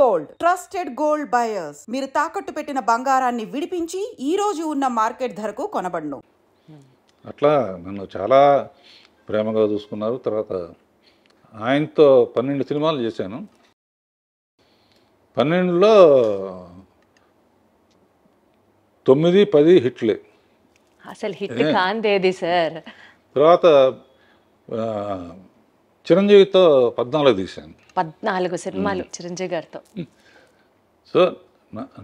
Gold, trusted gold buyers. మీరు తాకట్టు పెట్టిన బంగారాన్ని విడిపించి ఈ రోజు ఉన్న మార్కెట్ ధరకు కొనబడును. అట్లా నన్ను చాలా ప్రేమగా చూసుకున్నారు. తర్వాత ఆయనతో 12 సినిమాలు చేశాను. 12లో 9, 10 హిట్లే. అసలు హిట్ కాందేది సార్. తర్వాత చిరంజీవితో 14 తీశాను. 14 సినిమాలు చిరంజీవి గారితో. సో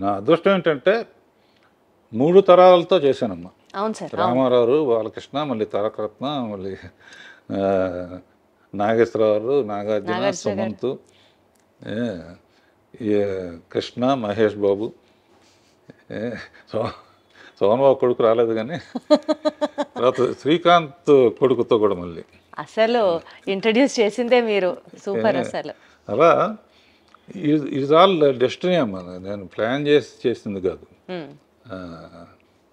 నా అదృష్టం ఏంటంటే 3 తరాలతో చేశానమ్మా. అవును సార్. రామారావు, బాలకృష్ణ, మళ్ళీ తారకరత్న, మళ్ళీ నాగేశ్వరరావు, నాగార్జున, సుమంత్, కృష్ణ, మహేష్ బాబు, సోమబాబు కొడుకు రాలేదు కానీ తర్వాత శ్రీకాంత్ కొడుకుతో కూడా మళ్ళీ అసలు ఇంట్రడ్యూస్ చేసిందే మీరు. సూపర్. అసలు అలా ఇట్స్ ఆల్ డెస్టినీ అమ్మా. నేను ప్లాన్ చేసింది కాదు.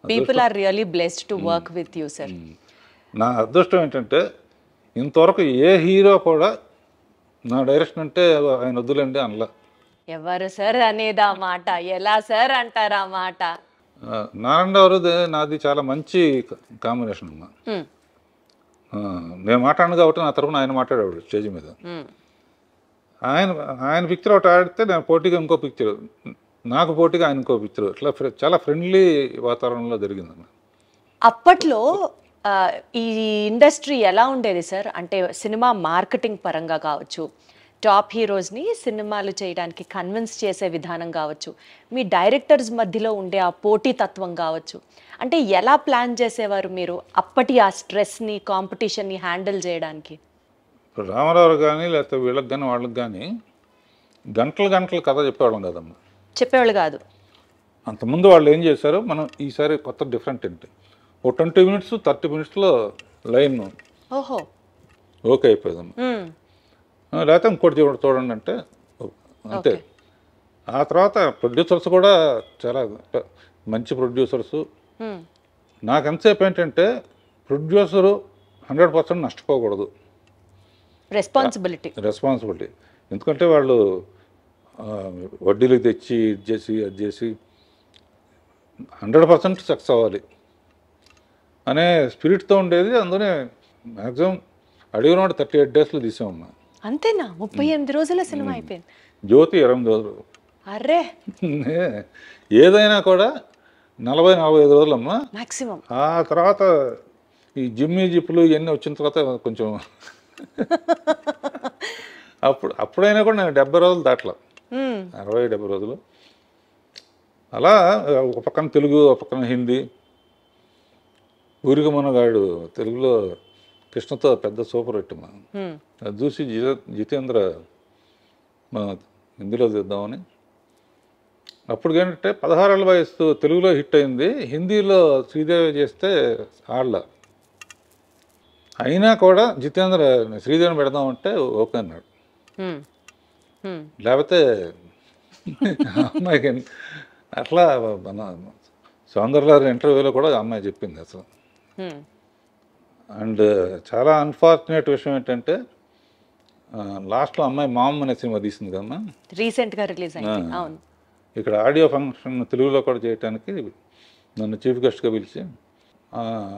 People are really blessed to work with you sir. నా అదృష్టం ఏంటంటే ఇంతవరకు ఏ హీరో కూడా నా డైరెక్షన్ అంటే ఆయన వద్దులేండి అనలా. ఎవరు సార్ అనేది ఆ మాట? ఎలా సార్ అంటారు ఆ మాట? నారాయణరావు నాది చాలా మంచి కాంబినేషన్ అమ్మా. నేను మాట్లాడను కాబట్టి నా తరఫున ఆయన మాట్లాడేవాడు స్టేజ్ మీద. ఆయన పిక్చర్ ఒకటి ఆడితే నేను పోటీగా ఇంకో పిక్చర్, నాకు పోటీగా ఆయన ఇంకో పిక్చర్, ఇట్లా చాలా ఫ్రెండ్లీ వాతావరణంలో జరిగిందన్న. అప్పట్లో ఈ ఇండస్ట్రీ ఎలా ఉండేది సార్? అంటే సినిమా మార్కెటింగ్ పరంగా కావచ్చు, టాప్ హీరోస్ని సినిమాలు చేయడానికి కన్విన్స్ చేసే విధానం కావచ్చు, మీ డైరెక్టర్స్ మధ్యలో ఉండే ఆ పోటీతత్వం కావచ్చు, అంటే ఎలా ప్లాన్ చేసేవారు మీరు అప్పటి ఆ స్ట్రెస్ని, కాంపిటీషన్ని హ్యాండిల్ చేయడానికి? ఇప్పుడు రామారావు కానీ లేకపోతే వీళ్ళకి కానీ వాళ్ళకి కానీ గంటలు కథ చెప్పేవాళ్ళం కదమ్మా. చెప్పేవాళ్ళు కాదు. అంతకుముందు వాళ్ళు ఏం చేశారు, మనం ఈసారి కొత్త డిఫరెంట్ ఏంటి, ఓ 20 మినిట్స్ 30 మినిట్స్లో లైన్ ఓహో ఓకే అయిపోయిందమ్మా. లేకపోతే ఇంకోటి చూడండి అంటే అంతే. ఆ తర్వాత ప్రొడ్యూసర్స్ కూడా చాలా మంచి ప్రొడ్యూసర్సు. నాకు ఎంతసేపు ఏంటంటే ప్రొడ్యూసరు 100% నష్టపోకూడదు. రెస్పాన్సిబిలిటీ. ఎందుకంటే వాళ్ళు వడ్డీలకు తెచ్చి అది చేసి 100% సక్సెస్ అవ్వాలి అనే స్పిరిట్తో ఉండేది. అందుకనే మ్యాక్సిమం అడిగినవాడు 38 డేస్లో తీసామమ్మా. అంతేనా? 38 రోజుల సినిమా అయిపోయింది. జ్యోతి 28 రోజులు. అరే ఏదైనా కూడా 40-45 రోజులమ్మా మ్యాక్సిమం. ఆ తర్వాత ఈ జిప్పులు ఇవన్నీ వచ్చిన తర్వాత కొంచెం అప్పుడైనా కూడా నేను 70 రోజులు దాటలా, 60-70 రోజులు. అలా ఒక పక్కన తెలుగు, ఒక పక్కన హిందీ. ఊరికి మనగాడు తెలుగులో కృష్ణతో పెద్ద సూపర్ హిట్ మా. అది చూసి జితేంద్ర మా హిందీలో తీద్దామని. అప్పుడు ఏంటంటే 16 ఏళ్ళ వయసు తెలుగులో హిట్ అయింది, హిందీలో శ్రీదేవి చేస్తే ఆడలా. అయినా కూడా జితేంద్ర శ్రీదేవిని పెడదామంటే ఓకే అన్నాడు. లేకపోతే అమ్మాయికి అట్లా మన సౌందర్య ఇంటర్వ్యూలో కూడా అమ్మాయి చెప్పింది అసలు. అండ్ చాలా అన్ఫార్చునేట్ విషయం ఏంటంటే లాస్ట్లో అమ్మాయి మామ్ అనే సినిమా తీసింది కదమ్మా, రీసెంట్గా రిలీజ్ అయింది. అవును. ఇక్కడ ఆడియో ఫంక్షన్ తెలుగులో కూడా చేయడానికి నన్ను చీఫ్ గెస్ట్గా పిలిచి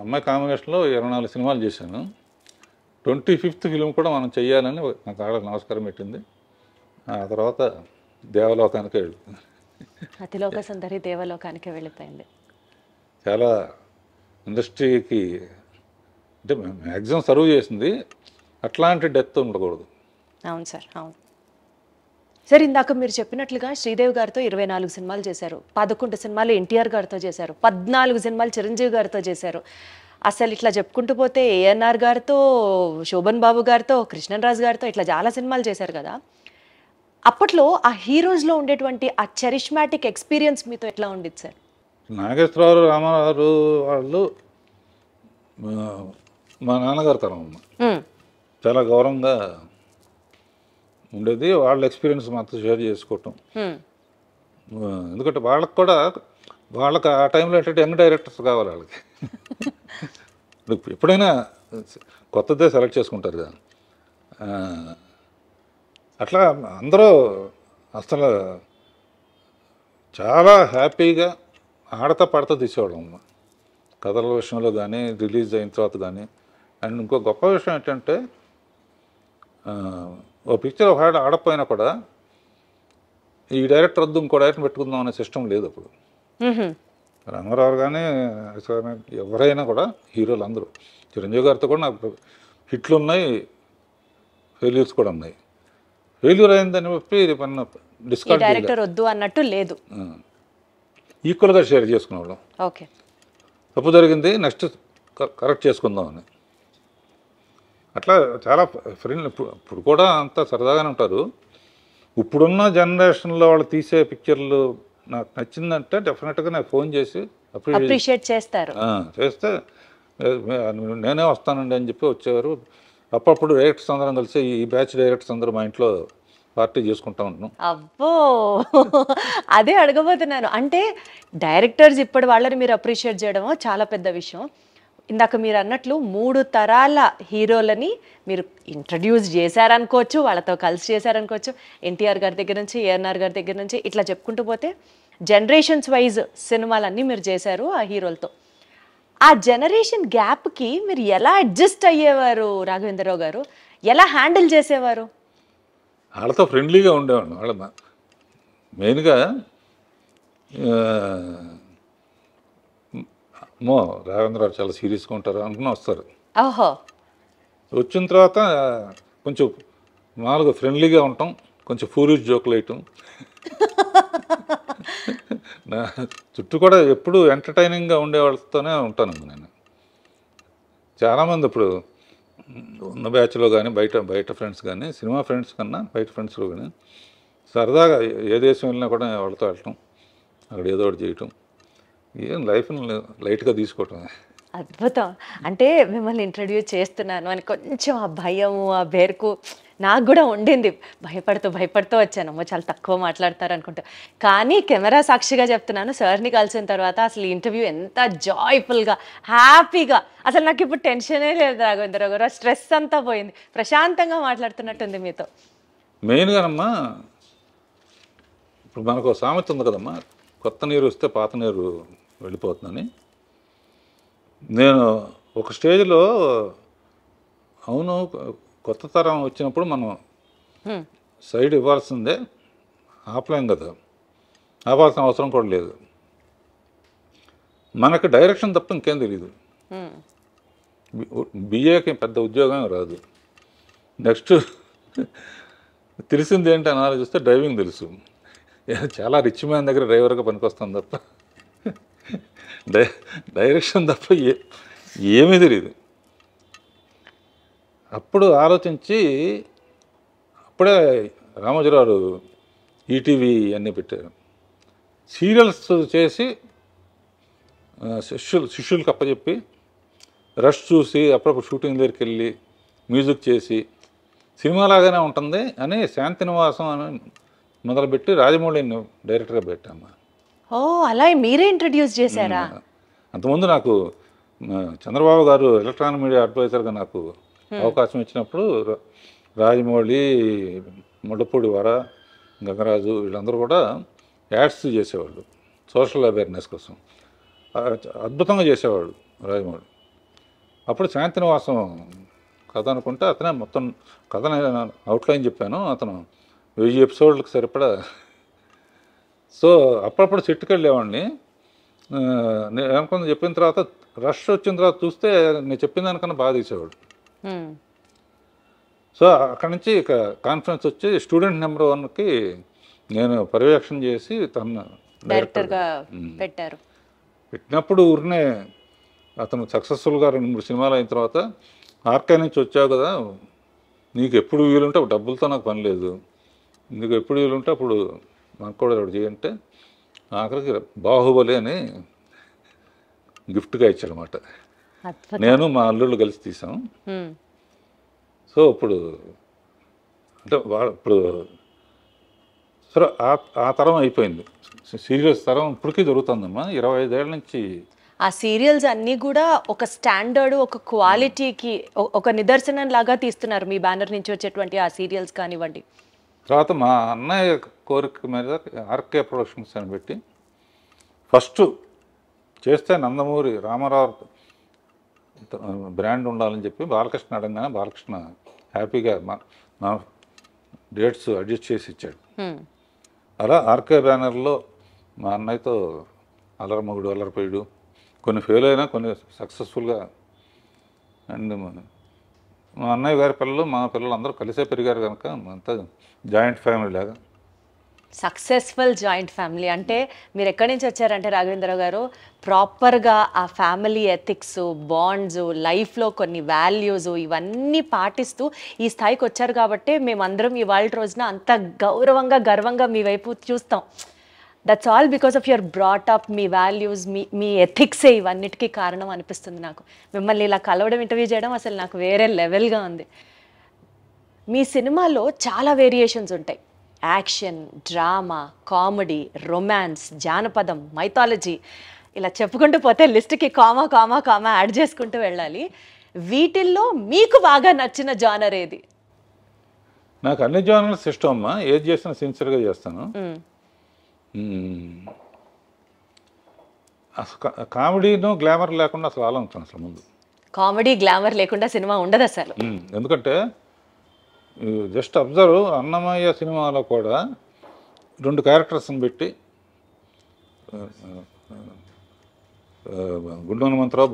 అమ్మాయి కాంబినేషన్లో 24 సినిమాలు చేశాను. 25th ఫిలిం కూడా మనం చెయ్యాలని నాకు ఆడ నమస్కారం పెట్టింది. ఆ తర్వాత దేవలోకానికే వెళ్ళింది. అతిలోక సుందరి దేవలోకానికే వెళ్ళిపోయింది. చాలా ఇండస్ట్రీకి అంటే మ్యాక్సిమం సర్వ్ చేసింది, అట్లాంటి డెత్ ఉండకూడదు. అవును సార్. అవును సార్. ఇందాక మీరు చెప్పినట్లుగా శ్రీదేవి గారితో 24 సినిమాలు చేశారు, 11 సినిమాలు ఎన్టీఆర్ గారితో చేశారు, 14 సినిమాలు చిరంజీవి గారితో చేశారు. అసలు ఇట్లా చెప్పుకుంటూ పోతే ఏఎన్ఆర్ గారితో, శోభన్ బాబు గారితో, కృష్ణరాజు గారితో ఇట్లా చాలా సినిమాలు చేశారు కదా. అప్పట్లో ఆ హీరోస్లో ఉండేటువంటి ఆ చరిష్మాటిక్ ఎక్స్పీరియన్స్ మీతో ఎట్లా ఉండేది సార్? నాగేశ్వరరావు, రామారావు వాళ్ళు మా నాన్నగారు తరం అమ్మ. చాలా గౌరవంగా ఉండేది. వాళ్ళ ఎక్స్పీరియన్స్ మాతో షేర్ చేసుకోవటం. ఎందుకంటే వాళ్ళకి కూడా వాళ్ళకి ఆ టైంలో ఏంటంటే యంగ్ డైరెక్టర్స్ కావాలి వాళ్ళకి. ఎప్పుడైనా కొత్తదే సెలెక్ట్ చేసుకుంటారు కదా, అట్లా అందరూ అసలు చాలా హ్యాపీగా ఆడతా పాడతా తీసేవాళ్ళం అమ్మ, కథల విషయంలో కానీ రిలీజ్ అయిన తర్వాత కానీ. అండ్ ఇంకో గొప్ప విషయం ఏంటంటే ఓ పిక్చర్ ఒక ఆడపోయినా కూడా ఈ డైరెక్టర్ వద్దు ఇంకో డైరెక్టర్ పెట్టుకుందాం అనే సిస్టమ్ లేదు అప్పుడు. రంగారావు కానీ ఎవరైనా కూడా హీరోలు అందరూ, చిరంజీవి గారితో కూడా నాకు హిట్లు ఉన్నాయి, ఫెయిల్యూర్స్ కూడా ఉన్నాయి. ఫెయిల్యూర్ అయిందని చెప్పి మన డిస్కౌంట్ డైరెక్టర్ వద్దు అన్నట్టు లేదు, ఈక్వల్గా షేర్ చేసుకునేవాళ్ళం. ఓకే, తప్పు జరిగింది నెక్స్ట్ కరెక్ట్ చేసుకుందాం అని. అట్లా చాలా ఫ్రెండ్ ఇప్పుడు కూడా అంతా సరదాగానే ఉంటారు. ఇప్పుడున్న జనరేషన్లో వాళ్ళు తీసే పిక్చర్లు నాకు నచ్చిందంటే డెఫినెట్గా నాకు ఫోన్ చేసి అప్రిషియేట్ చేస్తారు. చేస్తే నేనే వస్తానండి అని చెప్పి వచ్చేవారు. అప్పుడప్పుడు డైరెక్టర్స్ అందరం కలిసి ఈ బ్యాచ్ డైరెక్టర్స్ అందరూ మా ఇంట్లో పార్టీ చేసుకుంటా ఉంటాం. అబ్బో, అదే అడగబోతున్నాను. అంటే డైరెక్టర్స్ ఇప్పటి వాళ్ళని మీరు అప్రిషియేట్ చేయడమో చాలా పెద్ద విషయం. ఇందాక మీరు అన్నట్లు 3 తరాల హీరోలని మీరు ఇంట్రడ్యూస్ చేశారనుకోవచ్చు, వాళ్ళతో కలిసి చేశారనుకోవచ్చు. ఎన్టీఆర్ గారి దగ్గర నుంచి, ఏఎన్ఆర్ గారి దగ్గర నుంచి ఇట్లా చెప్పుకుంటూ పోతే జనరేషన్స్ వైజ్ సినిమాలన్నీ మీరు చేశారు ఆ హీరోలతో. ఆ జనరేషన్ గ్యాప్కి మీరు ఎలా అడ్జస్ట్ అయ్యేవారు రాఘవేంద్రరావు గారు? ఎలా హ్యాండిల్ చేసేవారు? వాళ్ళతో ఫ్రెండ్లీగా ఉండేవాడు. వాళ్ళ మెయిన్గా అమ్మో రాఘవేంద్రరావు చాలా సీరియస్గా ఉంటారు అనుకుని వస్తారు. ఓహో, వచ్చిన తర్వాత కొంచెం మామూలుగా ఫ్రెండ్లీగా ఉంటాం, కొంచెం ఫూరిష్ జోకులు వేయటం. నా చుట్టూ కూడా ఎప్పుడు ఎంటర్టైనింగ్గా ఉండే వాళ్ళతోనే ఉంటాను నేను. చాలామంది ఇప్పుడు ఉన్న బ్యాచ్లో కానీ బయట ఫ్రెండ్స్ కానీ, సినిమా ఫ్రెండ్స్ కన్నా బయట ఫ్రెండ్స్లో కానీ సరదాగా ఏ దేశం వెళ్ళినా కూడా వాళ్ళతో వెళ్ళటం, అక్కడ ఏదో ఒకటి చేయటం, ఏం లైఫ్ని లైట్గా తీసుకోవటం. అద్భుతం. అంటే మిమ్మల్ని ఇంట్రడ్యూస్ చేస్తున్నాను అని కొంచెం ఆ భయము, ఆ బెరుకు నాకు కూడా ఉండింది. భయపడుతూ వచ్చాను, అమ్మో చాలా తక్కువ మాట్లాడతారు అనుకుంటా. కానీ కెమెరా సాక్షిగా చెప్తున్నాను, సార్ని కలిసిన తర్వాత అసలు ఇంటర్వ్యూ ఎంత జాయ్ఫుల్గా, హ్యాపీగా, అసలు నాకు ఇప్పుడు టెన్షనే లేదు రాఘవేంద్రరావు గారు. స్ట్రెస్ అంతా పోయింది, ప్రశాంతంగా మాట్లాడుతున్నట్టుంది మీతో. మెయిన్గానమ్మా ఇప్పుడు మనకు సామెత ఉంది కదమ్మా, కొత్త నీరు వస్తే పాత నీరు వెళ్ళిపోతుందని. నేను ఒక స్టేజ్లో అవును కొత్త తరం వచ్చినప్పుడు మనం సైడ్ ఇవ్వాల్సిందే, ఆపలేం కదా, ఆపాల్సిన అవసరం కూడా లేదు. మనకు డైరెక్షన్ తప్ప ఇంకేం తెలియదు. బిఏకి పెద్ద ఉద్యోగం రాదు. నెక్స్ట్ తెలిసింది ఏంటి అని ఆలోచిస్తే డ్రైవింగ్ తెలుసు. చాలా రిచ్ మ్యాన్ దగ్గర డ్రైవర్గా పనికొస్తాను తప్ప డైరెక్షన్ తప్ప ఏమీ తెలియదు. అప్పుడు ఆలోచించి అప్పుడే రామోజీరావు ఈటీవీ అన్నీ పెట్టారు. సీరియల్స్ చేసి శిష్యులకు అప్పచెప్పి రష్ చూసి అప్పుడప్పుడు షూటింగ్ దగ్గరికి వెళ్ళి మ్యూజిక్ చేసి సినిమా లాగానే ఉంటుంది అని శాంతినివాసం అని మొదలుపెట్టి రాజమౌళిని డైరెక్టర్గా పెట్టాము. ఓ, అలా మీరే ఇంట్రడ్యూస్ చేశారా? అంతకుముందు నాకు చంద్రబాబు గారు ఎలక్ట్రానిక్ మీడియా అడ్వైజర్గా నాకు అవకాశం ఇచ్చినప్పుడు రాజమౌళి, ముడపూడి వర, గంగరాజు వీళ్ళందరూ కూడా యాడ్స్ చేసేవాళ్ళు సోషల్ అవేర్నెస్ కోసం. అద్భుతంగా చేసేవాడు రాజమౌళి. అప్పుడు శాంతినివాసం కథ అనుకుంటే అతనే మొత్తం కథ అవుట్లైన్ చెప్పాను. అతను 1000 ఎపిసోడ్లకు సరిపడా. సో అప్పుడప్పుడు చెట్టుకు వెళ్ళేవాడిని. నేను అనుకున్న చెప్పిన తర్వాత రష్ వచ్చిన తర్వాత చూస్తే నేను చెప్పిన దానికన్నా బాగా తీసేవాడు. సో అక్కడి నుంచి ఇక కాన్ఫరెన్స్ వచ్చి స్టూడెంట్ నెంబర్ 1కి నేను పర్యవేక్షణ చేసి తన డైరెక్టర్గా పెట్టారు. పెట్టినప్పుడు ఊరినే అతను సక్సెస్ఫుల్గా 2-3 సినిమాలు అయిన తర్వాత ఆర్కే నుంచి వచ్చావు కదా, నీకు ఎప్పుడు వీలుంటే డబ్బులతో నాకు పని లేదు, నీకు ఎప్పుడు వీలుంటే అప్పుడు నాకు కూడా ఒకటి చేయంటే ఆఖరికి బాహుబలి అని గిఫ్ట్గా ఇచ్చాడనమాట. నేను మా అల్లుళ్ళు కలిసి తీసాం. సో ఇప్పుడు అంటే ఇప్పుడు సరే ఆ తరం అయిపోయింది. సీరియల్స్ తరం ఇప్పటికీ జరుగుతుందమ్మా. 25 ఏళ్ళ నుంచి ఆ సీరియల్స్ అన్నీ కూడా ఒక స్టాండర్డ్, ఒక క్వాలిటీకి ఒక నిదర్శనం లాగా తీస్తున్నారు మీ బ్యానర్ నుంచి వచ్చేటువంటి ఆ సీరియల్స్ కానివ్వండి. తర్వాత మా అన్నయ్య కోరిక మీద ఆర్కే ప్రొడక్షన్స్ అని పెట్టి ఫస్ట్ చేస్తే నందమూరి రామారావు బ్రాండ్ ఉండాలని చెప్పి బాలకృష్ణ అడగానే బాలకృష్ణ హ్యాపీగా మా డేట్స్ అడ్జస్ట్ చేసి ఇచ్చాడు. అలా ఆర్కే బ్యానర్లో మా అన్నయ్యతో అల్లరమగుడు అల్లరిపోయాడు, కొన్ని ఫెయిల్ అయినా కొన్ని సక్సెస్ఫుల్గా. అండ్ మా అన్నయ్య గారి పిల్లలు మా పిల్లలు అందరూ కలిసే పెరిగారు కనుక అంతా జాయింట్ ఫ్యామిలీ లాగా. సక్సెస్ఫుల్ జాయింట్ ఫ్యామిలీ అంటే మీరు ఎక్కడి నుంచి వచ్చారంటే రాఘవేంద్ర గారు ప్రాపర్గా ఆ ఫ్యామిలీ ఎథిక్స్, బాండ్స్, లైఫ్లో కొన్ని వాల్యూస్ ఇవన్నీ పాటిస్తూ ఈ స్థాయికి వచ్చారు కాబట్టి మేమందరం ఇవాళ రోజున అంత గౌరవంగా గర్వంగా మీ వైపు చూస్తాం. That's all because of your brought up, మీ వాల్యూస్, మీ ఎథిక్సే ఇవన్నిటికీ కారణం అనిపిస్తుంది నాకు. మిమ్మల్ని ఇలా కలవడం, ఇంటర్వ్యూ చేయడం అసలు నాకు వేరే లెవెల్గా ఉంది. మీ సినిమాలో చాలా వేరియేషన్స్ ఉంటాయి. యాక్షన్, డ్రామా, కామెడీ, రొమాన్స్, జానపదం, మైథాలజీ, ఇలా చెప్పుకుంటూ పోతే లిస్ట్కి కామా కామా కామా యాడ్ చేసుకుంటూ వెళ్ళాలి. వీటిల్లో మీకు బాగా నచ్చిన జానర్ ఏది? నాకు అన్ని జానర్స్ ఇష్టం అమ్మా, ఏది చేసినా సిన్సియర్గా చేస్తాను. అసలు కామెడీను గ్లామర్ లేకుండా అసలు ఆలోచించాను అసలు ముందు. కామెడీ గ్లామర్ లేకుండా సినిమా ఉండదు అసలు. ఎందుకంటే జస్ట్ అబ్జర్వ్, అన్నమయ్య సినిమాలో కూడా 2 క్యారెక్టర్స్ని పెట్టి గుండు హనుమంతరావు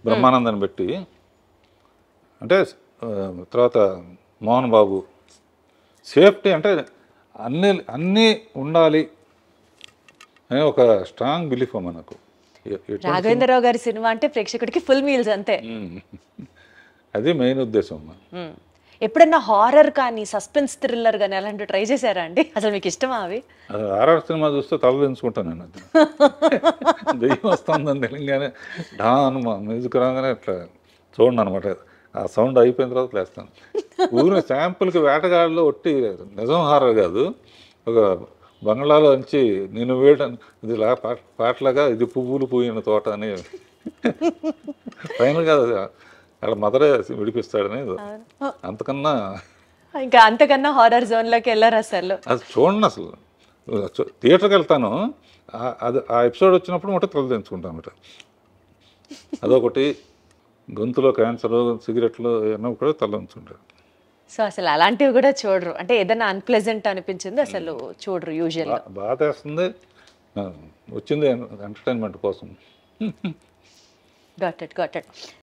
బ్రహ్మానందని పెట్టి, అంటే తర్వాత మోహన్ బాబు, సేఫ్టీ అంటే అన్నీ ఉండాలి అనే ఒక స్ట్రాంగ్ బిలీఫ్ అమ్మ నాకు. రాఘవేంద్రరావు గారి సినిమా అంటే ప్రేక్షకుడికి ఫుల్ మీల్స్ అంతే. అది మెయిన్ ఉద్దేశం అమ్మ. ఎప్పుడన్నా హారర్ కానీ సస్పెన్స్ థ్రిల్లర్ కానీ అలాంటివి ట్రై చేశారా అండి? అసలు మీకు ఇష్టమా అవి? హారర్ సినిమా చూస్తే తల దించుకుంటాను నేను. అది దెయ్యం వస్తుందని తెలియగానే డాన్ మ్యూజిక్ రాగానే ఇట్లా చూడండి అనమాట. ఆ సౌండ్ అయిపోయిన తర్వాత లేస్తాను. ఊరిని శాంపుల్కి వేటగాళ్ళలో ఒట్టి నిజం హారర్ కాదు, ఒక బంగ్లాలో నుంచి నేను వేయడం ఇది పాటలాగా ఇది పువ్వులు పూయిన తోట అని ఫైనల్ కాదు, అక్కడ మదరే విడిపిస్తాడని. అంతకన్నా హారర్ జోన్లోకి వెళ్ళారు అసలు? అది చూడండి, అసలు థియేటర్కి వెళ్తాను, అది ఆ ఎపిసోడ్ వచ్చినప్పుడు మటు తల తెంచుకుంటాను అనమాట. అదొకటి, గొంతులో క్యాన్సర్, సిగరెట్లు అన్నీ కూడా తల ఉంచుకుంటారు. సో అసలు అలాంటివి కూడా చూడరు? అంటే ఏదైనా అన్ప్లెజెంట్ అనిపించింది అసలు చూడరు యూజువల్గా? బాధ వేస్తుంది, వచ్చింది ఎంటర్టైన్మెంట్ కోసం. Got it.